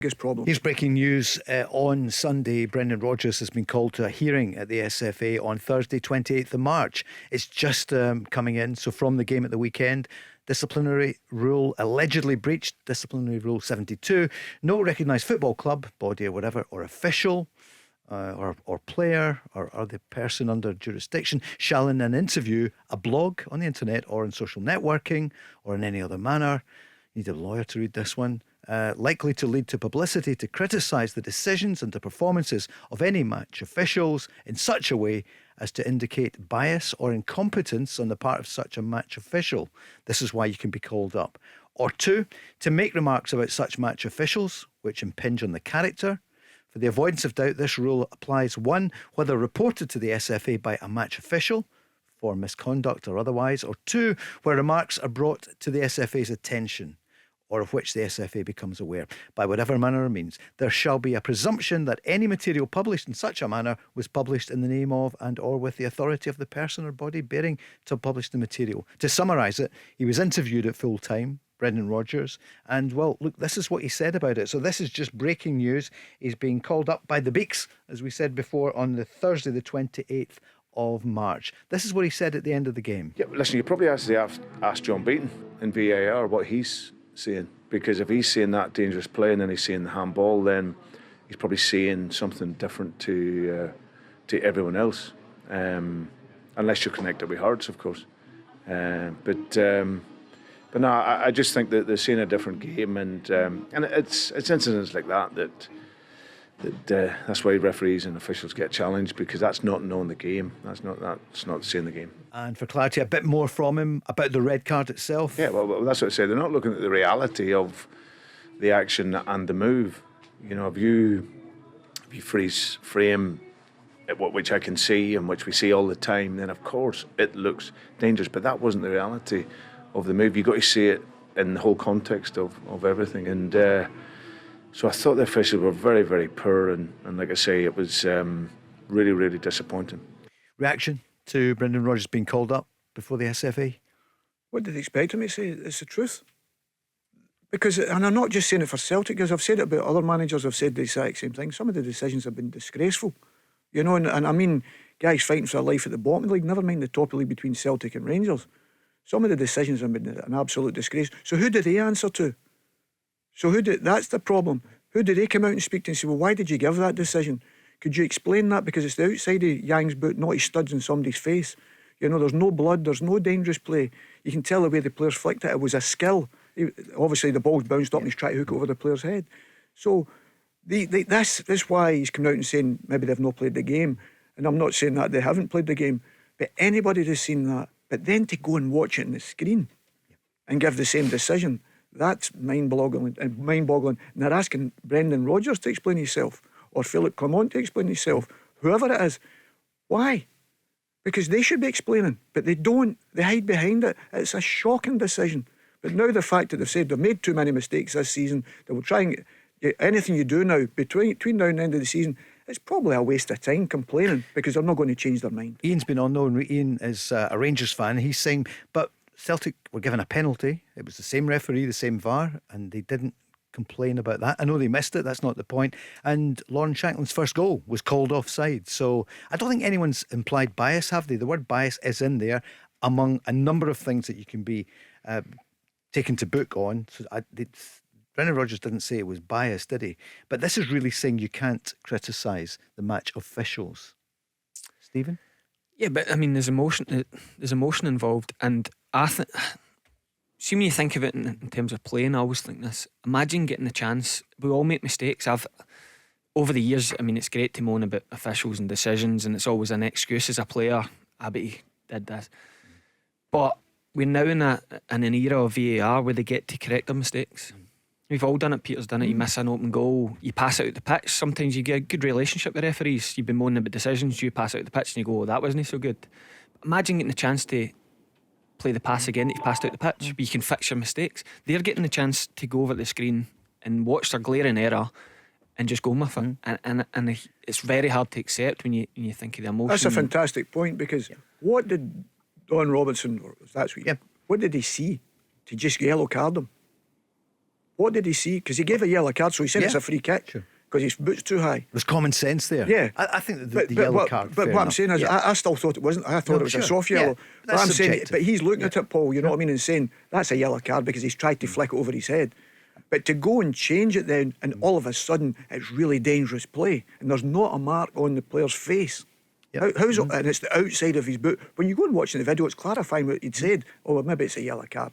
biggest problem. Here's breaking news. On Sunday, Brendan Rodgers has been called to a hearing at the SFA on Thursday, 28th of March. It's just coming in. So from the game at the weekend, disciplinary rule allegedly breached, disciplinary rule 72. No recognised football club, body or whatever, or official or player or other person under jurisdiction shall in an interview, a blog on the internet or in social networking or in any other manner, you need a lawyer to read this one, likely to lead to publicity to criticise the decisions and the performances of any match officials in such a way as to indicate bias or incompetence on the part of such a match official. This is why you can be called up. Or 2, to make remarks about such match officials which impinge on the character. For the avoidance of doubt, this rule applies 1, whether reported to the SFA by a match official for misconduct or otherwise, or 2, where remarks are brought to the SFA's attention or of which the SFA becomes aware, by whatever manner or means. There shall be a presumption that any material published in such a manner was published in the name of and or with the authority of the person or body bearing to publish the material. To summarise it, he was interviewed at full time, Brendan Rodgers, and well, look, this is what he said about it. So this is just breaking news. He's being called up by the Beaks, as we said before, on the Thursday the 28th of March. This is what he said at the end of the game. Yeah, listen, you probably have to ask John Beaton in VAR what he's seeing, because if he's seeing that dangerous play and then he's seeing the handball, then he's probably seeing something different to everyone else, unless you're connected with Hearts, of course. But no, I just think that they're seeing a different game, and it's incidents like that's why referees and officials get challenged, because that's not knowing the game. That's not seeing the game. And for clarity, a bit more from him about the red card itself. Yeah, well, that's what I say. They're not looking at the reality of the action and the move. You know, if you freeze frame which I can see and which we see all the time, then of course it looks dangerous. But that wasn't the reality of the move. You've got to see it in the whole context of everything. And so I thought the officials were very, very poor. And like I say, it was really, really disappointing. Reaction to Brendan Rodgers being called up before the SFA? What did they expect him to say? It's the truth. Because, and I'm not just saying it for Celtic, because I've said it about other managers, I've said the exact same thing. Some of the decisions have been disgraceful. You know, and I mean, guys fighting for their life at the bottom of the league, never mind the top of the league between Celtic and Rangers. Some of the decisions have been an absolute disgrace. So who do they answer to? That's the problem. Who do they come out and speak to and say, well, why did you give that decision? Could you explain that? Because it's the outside of Yang's boot, not his studs in somebody's face. You know, there's no blood, there's no dangerous play. You can tell the way the players flicked it. It was a skill. Obviously, the ball's bounced up and he's trying to hook it over the player's head. So that's why he's come out and saying maybe they've not played the game. And I'm not saying that they haven't played the game. But anybody who's seen that, but then to go and watch it on the screen and give the same decision, that's mind-boggling. And they're asking Brendan Rodgers to explain himself, or Philip Clement to explain himself, whoever it is. Why? Because they should be explaining, but they don't. They hide behind it. It's a shocking decision. But now the fact that they've said they've made too many mistakes this season, they will try and anything you do now between now and the end of the season, it's probably a waste of time complaining, because they're not going to change their mind. Ian's been on though, and Ian is a Rangers fan. He's saying, but Celtic were given a penalty. It was the same referee, the same VAR, and they didn't complain about that. I know they missed it, that's not the point. And Lauren Shankland's first goal was called offside. So I don't think anyone's implied bias, have they? The word bias is in there among a number of things that you can be taken to book on. So Brendan Rodgers didn't say it was bias, did he? But this is really saying you can't criticise the match officials. Stephen? Yeah, but I mean, there's emotion involved, and see, when you think of it in terms of playing, I always think this. Imagine getting the chance. We all make mistakes. Over the years, I mean, it's great to moan about officials and decisions, and it's always an excuse as a player. I bet he did this, but we're now in an era of VAR where they get to correct their mistakes. We've all done it. Peter's done it. You miss an open goal, you pass out the pitch. Sometimes you get a good relationship with referees. You've been moaning about decisions, you pass out the pitch and you go, oh, that wasn't so good. Imagine getting the chance to play the pass again that you passed out the pitch, but you can fix your mistakes. They're getting the chance to go over the screen and watch their glaring error and just go with it. And it's very hard to accept when you think of the emotion. That's a fantastic point, because what did Don Robinson, what did he see to just yellow card him? What did he see? Because he gave a yellow card, so he said it's Yeah, a free kick sure. because his boot's too high. There's common sense there. Yeah. I think that the yellow card. But fair what I'm enough. saying is, Yeah. I still thought it wasn't. I thought No, it was a sure. soft Yeah, yellow. but But that's I'm saying, subjective. but he's looking at it, Paul. You know what I mean, and saying that's a yellow card because he's tried to flick it over his head. But to go and change it then, and all of a sudden it's really dangerous play, and there's not a mark on the player's face. Yep. How's and it's the outside of his boot. When you go and watch the video, it's clarifying what he'd said. Oh, well, maybe it's a yellow card.